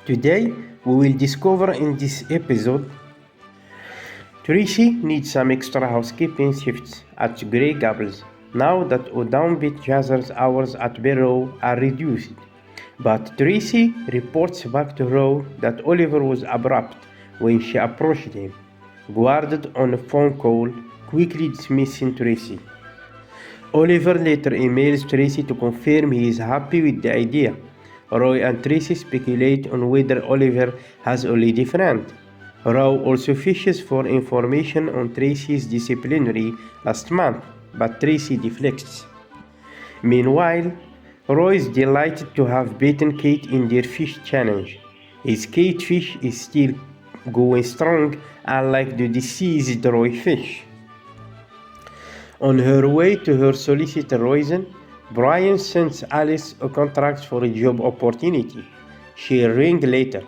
Today, we will discover in this episode Tracy needs some extra housekeeping shifts at Grey Gables now that downbeat Jazzer's hours at Barrow are reduced. But Tracy reports back to Row that Oliver was abrupt when she approached him, guarded on a phone call, quickly dismissing Tracy. Oliver later emails Tracy to confirm he is happy with the idea. Roy and Tracy speculate on whether Oliver has a lady friend. Row also fishes for information on Tracy's disciplinary last month, but Tracy deflects. Meanwhile, Roy is delighted to have beaten Kate in their fish challenge. His Kate fish is still going strong, unlike the deceased Roy fish. On her way to her solicitor Roizen, Brian sends Alice a contract for a job opportunity. She'll ring later.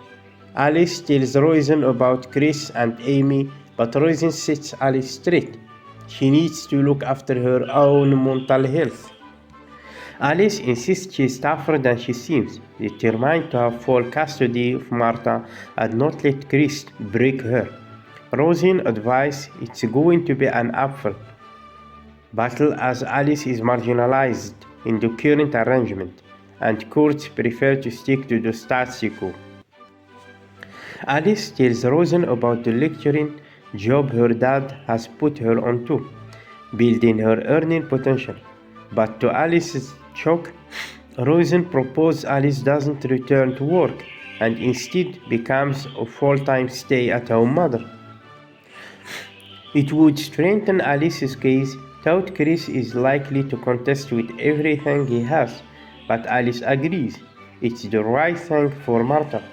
Alice tells Roizen about Chris and Amy, but Roizen sets Alice straight. She needs to look after her own mental health. Alice insists she is tougher than she seems, determined to have full custody of Martha and not let Chris break her. Roizen advises it's going to be an uphill battle as Alice is marginalized in the current arrangement, and courts prefer to stick to the status quo. Alice tells Roizen about the lecturing job her dad has put her onto, building her earning potential. But to Alice's shock, Roizen proposes Alice doesn't return to work and instead becomes a full-time stay-at-home mother. It would strengthen Alice's case. Thought Chris is likely to contest with everything he has, but Alice agrees. It's the right thing for Martha.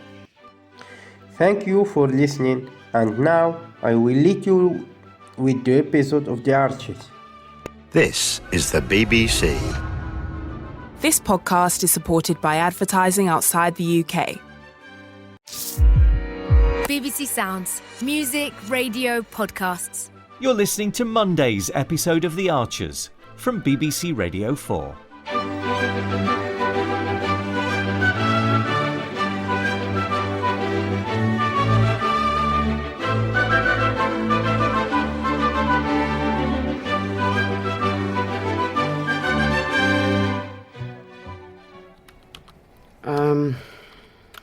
Thank you for listening, and now I will leave you with the episode of The Archers. This is the BBC. This podcast is supported by advertising outside the UK. BBC Sounds. Music, radio, podcasts. You're listening to Monday's episode of The Archers from BBC Radio 4.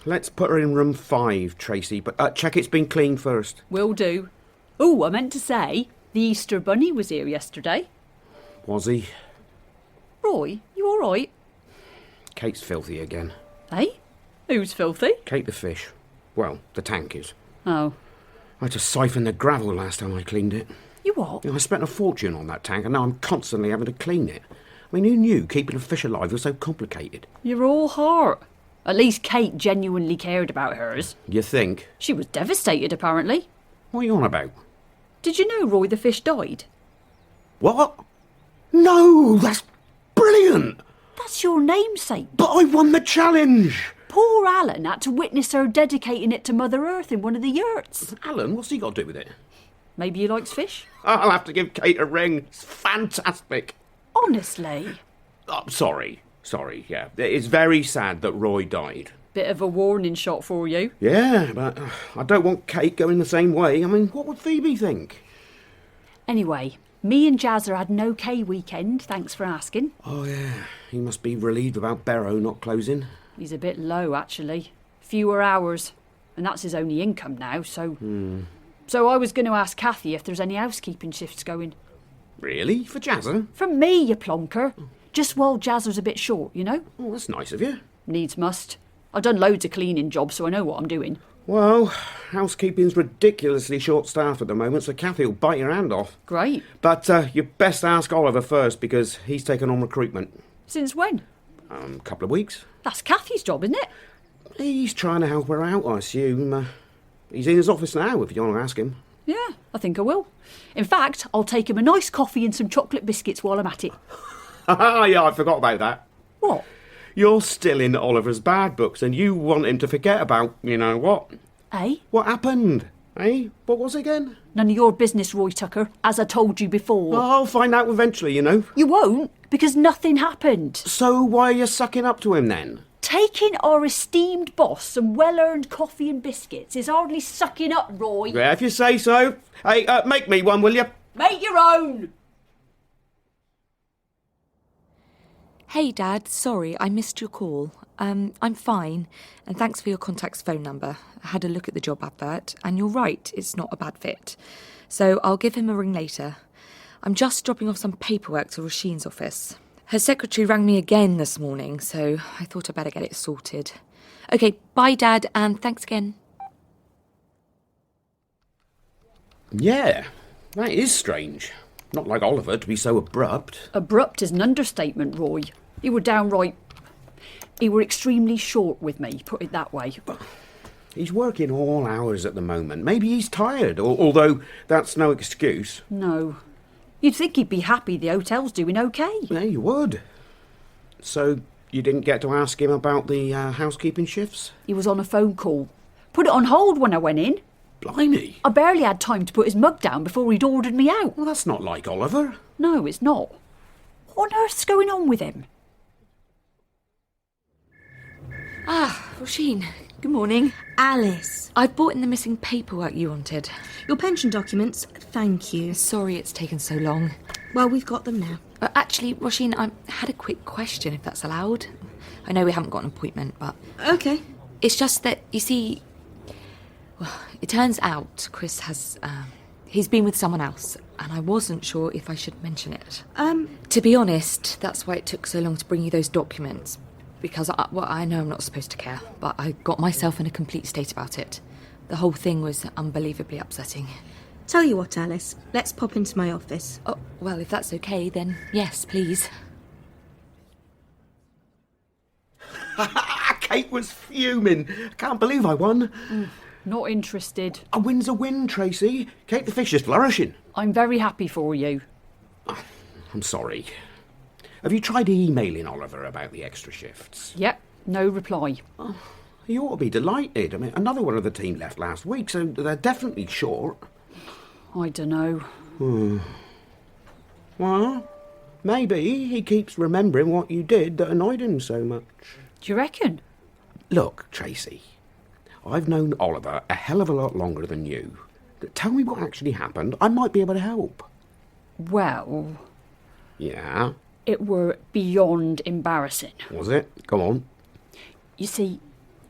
Let's put her in room 5, Tracy, but check it's been cleaned first. Will do. Oh, I meant to say, the Easter Bunny was here yesterday. Was he? Roy, you all right? Kate's filthy again. Eh? Who's filthy? Kate the fish. Well, the tank is. Oh. I had to siphon the gravel last time I cleaned it. You what? I spent a fortune on that tank and now I'm constantly having to clean it. I mean, who knew keeping a fish alive was so complicated? You're all heart. At least Kate genuinely cared about hers. You think? She was devastated, apparently. What are you on about? Did you know Roy the fish died? What? No, that's brilliant! That's your namesake. But I won the challenge! Poor Alan had to witness her dedicating it to Mother Earth in one of the yurts. Alan, what's he got to do with it? Maybe he likes fish? I'll have to give Kate a ring. It's fantastic. Honestly. Oh, sorry, yeah. It's very sad that Roy died. Bit of a warning shot for you. Yeah, but I don't want Kate going the same way. I mean, what would Phoebe think? Anyway, me and Jazzer had an okay weekend, thanks for asking. Oh, yeah. He must be relieved about Barrow not closing. He's a bit low, actually. Fewer hours. And that's his only income now, so... So I was going to ask Kathy if there's any housekeeping shifts going. Really? For Jazzer? From me, you plonker. Just while Jazzer's a bit short, you know? Oh, that's nice of you. Needs must. I've done loads of cleaning jobs, so I know what I'm doing. Well, housekeeping's ridiculously short-staffed at the moment, so Kathy will bite your hand off. Great. But you best ask Oliver first, because he's taken on recruitment. Since when? A couple of weeks. That's Kathy's job, isn't it? He's trying to help her out, I assume. He's in his office now, if you want to ask him. Yeah, I think I will. In fact, I'll take him a nice coffee and some chocolate biscuits while I'm at it. Yeah, I forgot about that. What? You're still in Oliver's bad books and you want him to forget about, you know what? Eh? What happened? Eh? What was it again? None of your business, Roy Tucker, as I told you before. I'll find out eventually, you know. You won't, because nothing happened. So why are you sucking up to him then? Taking our esteemed boss some well-earned coffee and biscuits is hardly sucking up, Roy. Yeah, if you say so. Hey, make me one, will you? Make your own! Hey, Dad, sorry, I missed your call. I'm fine, and thanks for your contact's phone number. I had a look at the job advert, and you're right, it's not a bad fit. So I'll give him a ring later. I'm just dropping off some paperwork to Roisin's office. Her secretary rang me again this morning, so I thought I'd better get it sorted. OK, bye, Dad, and thanks again. Yeah, that is strange. Not like Oliver to be so abrupt. Abrupt is an understatement, Roy. You were downright... You were extremely short with me, put it that way. He's working all hours at the moment. Maybe he's tired, although that's no excuse. No. You'd think he'd be happy the hotel's doing OK. Yeah, you would. So, you didn't get to ask him about the housekeeping shifts? He was on a phone call. Put it on hold when I went in. Blimey. I barely had time to put his mug down before he'd ordered me out. Well, that's not like Oliver. No, it's not. What on earth's going on with him? Ah, Roisin, good morning. Alice. I've brought in the missing paperwork you wanted. Your pension documents, thank you. Sorry it's taken so long. Well, we've got them now. Actually, Roisin, I had a quick question, if that's allowed. I know we haven't got an appointment, but... OK. It's just that, you see... Well, it turns out Chris has... he's been with someone else, and I wasn't sure if I should mention it. To be honest, that's why it took so long to bring you those documents. Because, I know I'm not supposed to care, but I got myself in a complete state about it. The whole thing was unbelievably upsetting. Tell you what, Alice, let's pop into my office. Oh, well, if that's okay, then yes, please. Kate was fuming. Can't believe I won. Not interested. A win's a win, Tracy. Kate the fish is flourishing. I'm very happy for you. I'm sorry. Have you tried emailing Oliver about the extra shifts? Yep, no reply. Oh, he ought to be delighted. I mean, another one of the team left last week, so they're definitely short. I dunno. Well, maybe he keeps remembering what you did that annoyed him so much. Do you reckon? Look, Tracy, I've known Oliver a hell of a lot longer than you. Tell me what actually happened. I might be able to help. Well... Yeah? It were beyond embarrassing. Was it? Go on. You see,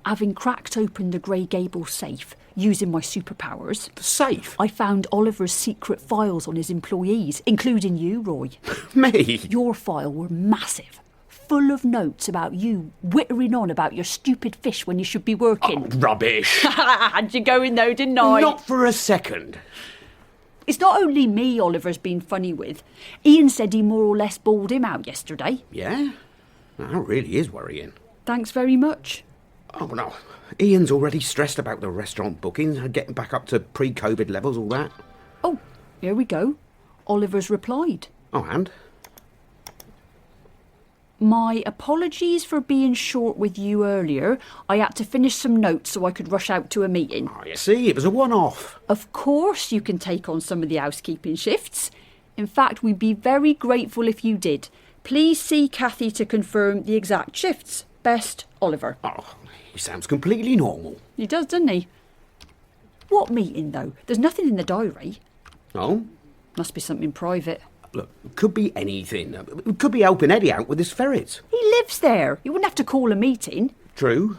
having cracked open the Grey Gables safe using my superpowers... The safe? I found Oliver's secret files on his employees, including you, Roy. Me? Your file were massive, full of notes about you whittering on about your stupid fish when you should be working. Oh, rubbish. Had you going though, didn't I? Not for a second. It's not only me Oliver's been funny with. Ian said he more or less bawled him out yesterday. Yeah? That really is worrying. Thanks very much. Oh, no. Ian's already stressed about the restaurant bookings, getting back up to pre-COVID levels, all that. Oh, here we go. Oliver's replied. Oh, and? My apologies for being short with you earlier. I had to finish some notes so I could rush out to a meeting. Oh, you see, it was a one-off. Of course you can take on some of the housekeeping shifts. In fact, we'd be very grateful if you did. Please see Kathy to confirm the exact shifts. Best, Oliver. Oh, he sounds completely normal. He does, doesn't he? What meeting, though? There's nothing in the diary. Oh? Must be something private. Look, it could be anything. It could be helping Eddie out with his ferrets. He lives there. You wouldn't have to call a meeting. True.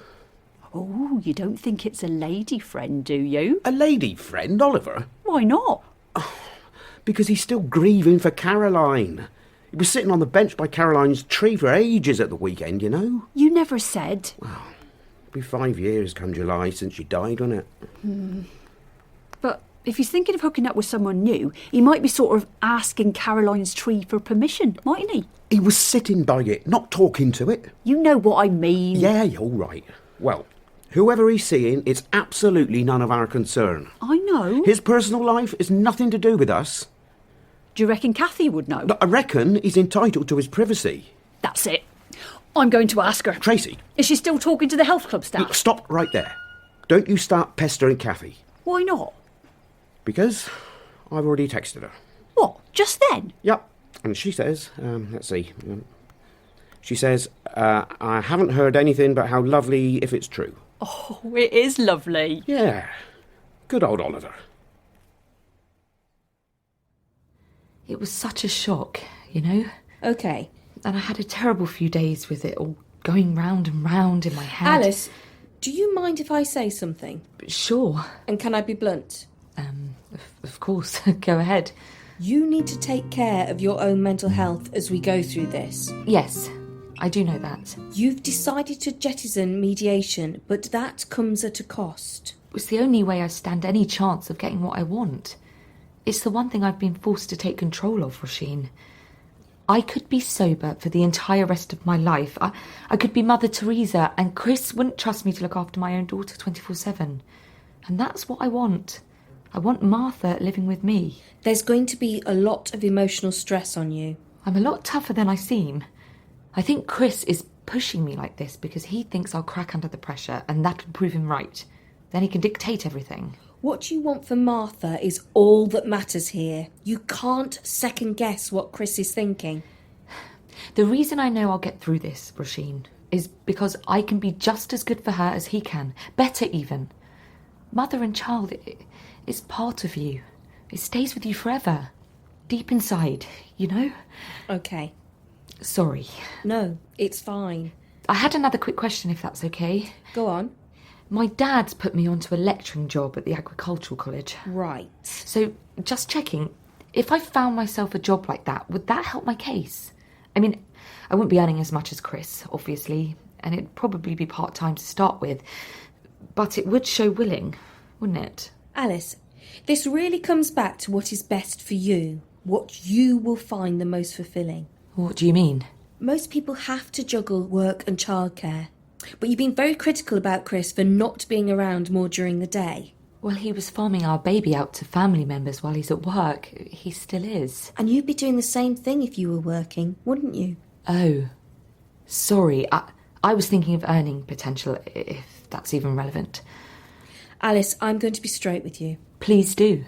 Oh, you don't think it's a lady friend, do you? A lady friend, Oliver? Why not? Because he's still grieving for Caroline. He was sitting on the bench by Caroline's tree for ages at the weekend, you know. You never said. Well, it'll be 5 years come July since she died, won't it? But if he's thinking of hooking up with someone new, he might be sort of asking Caroline's tree for permission, mightn't he? He was sitting by it, not talking to it. You know what I mean. Yeah, you're right. Well, whoever he's seeing, it's absolutely none of our concern. I know. His personal life is nothing to do with us. Do you reckon Kathy would know? I reckon he's entitled to his privacy. That's it. I'm going to ask her. Tracy. Is she still talking to the health club staff? Look, stop right there. Don't you start pestering Kathy. Why not? Because I've already texted her. What? Just then? Yep. And she says, let's see. She says, I haven't heard anything but how lovely if it's true. Oh, it is lovely. Yeah. Good old Oliver. It was such a shock, you know? Okay. And I had a terrible few days with it all going round and round in my head. Alice, do you mind if I say something? Sure. And can I be blunt? Of course. Go ahead. You need to take care of your own mental health as we go through this. Yes, I do know that. You've decided to jettison mediation, but that comes at a cost. It's the only way I stand any chance of getting what I want. It's the one thing I've been forced to take control of, Roisin. I could be sober for the entire rest of my life. I could be Mother Teresa, and Chris wouldn't trust me to look after my own daughter 24/7. And that's what I want. I want Martha living with me. There's going to be a lot of emotional stress on you. I'm a lot tougher than I seem. I think Chris is pushing me like this because he thinks I'll crack under the pressure, and that'll prove him right. Then he can dictate everything. What you want for Martha is all that matters here. You can't second guess what Chris is thinking. The reason I know I'll get through this, Roisin, is because I can be just as good for her as he can. Better even. Mother and child, it's part of you. It stays with you forever. Deep inside, you know? Okay. Sorry. No, it's fine. I had another quick question, if that's okay. Go on. My dad's put me onto a lecturing job at the agricultural college. Right. So, just checking, if I found myself a job like that, would that help my case? I mean, I wouldn't be earning as much as Chris, obviously, and it'd probably be part-time to start with, but it would show willing, wouldn't it? Alice, this really comes back to what is best for you, what you will find the most fulfilling. What do you mean? Most people have to juggle work and childcare. But you've been very critical about Chris for not being around more during the day. Well, he was farming our baby out to family members while he's at work. He still is. And you'd be doing the same thing if you were working, wouldn't you? Oh, sorry. I was thinking of earning potential, if that's even relevant. Alice, I'm going to be straight with you. Please do.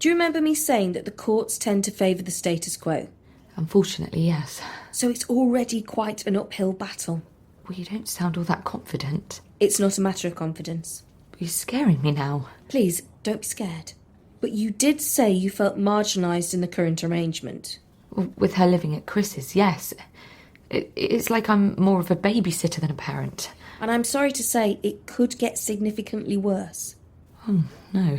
Do you remember me saying that the courts tend to favour the status quo? Unfortunately, yes. So it's already quite an uphill battle. Well, you don't sound all that confident. It's not a matter of confidence. You're scaring me now. Please, don't be scared. But you did say you felt marginalised in the current arrangement. Well, with her living at Chris's, yes. It's like I'm more of a babysitter than a parent. And I'm sorry to say it could get significantly worse. Oh, no.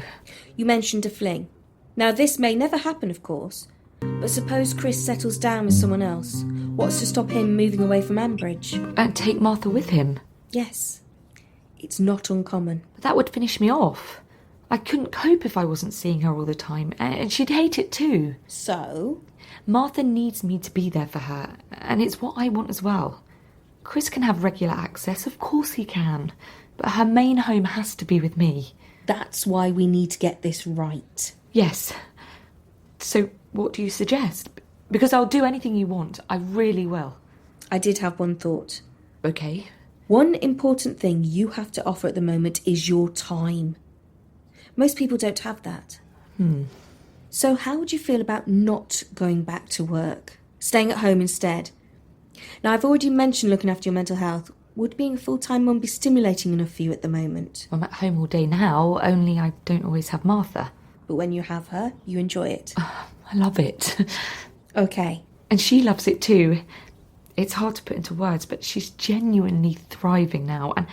You mentioned a fling. Now, this may never happen, of course. But suppose Chris settles down with someone else. What's to stop him moving away from Ambridge? And take Martha with him? Yes. It's not uncommon. But that would finish me off. I couldn't cope if I wasn't seeing her all the time, and she'd hate it too. So? Martha needs me to be there for her, and it's what I want as well. Chris can have regular access, of course he can, but her main home has to be with me. That's why we need to get this right. Yes. So what do you suggest? Because I'll do anything you want. I really will. I did have one thought. Okay. One important thing you have to offer at the moment is your time. Most people don't have that. So how would you feel about not going back to work? Staying at home instead? Now, I've already mentioned looking after your mental health. Would being a full-time mum be stimulating enough for you at the moment? I'm at home all day now, only I don't always have Martha. But when you have her, you enjoy it. I love it. Okay. And she loves it too. It's hard to put into words, but she's genuinely thriving now, and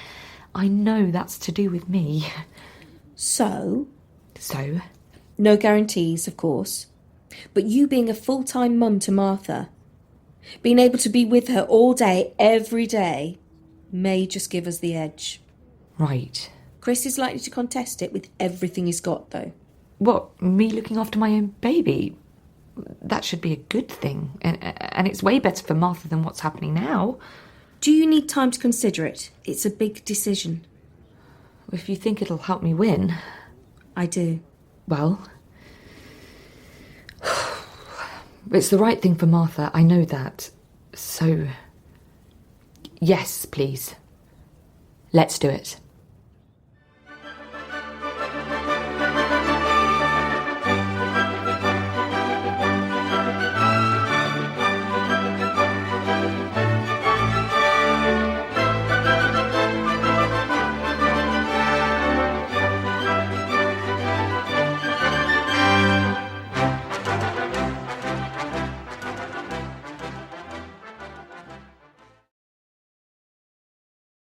I know that's to do with me. So? So? No guarantees, of course. But you being a full-time mum to Martha, being able to be with her all day, every day, may just give us the edge. Right. Chris is likely to contest it with everything he's got, though. What, me looking after my own baby? That should be a good thing, and it's way better for Martha than what's happening now. Do you need time to consider it? It's a big decision. If you think it'll help me win. I do. Well, it's the right thing for Martha, I know that. So, yes, please. Let's do it.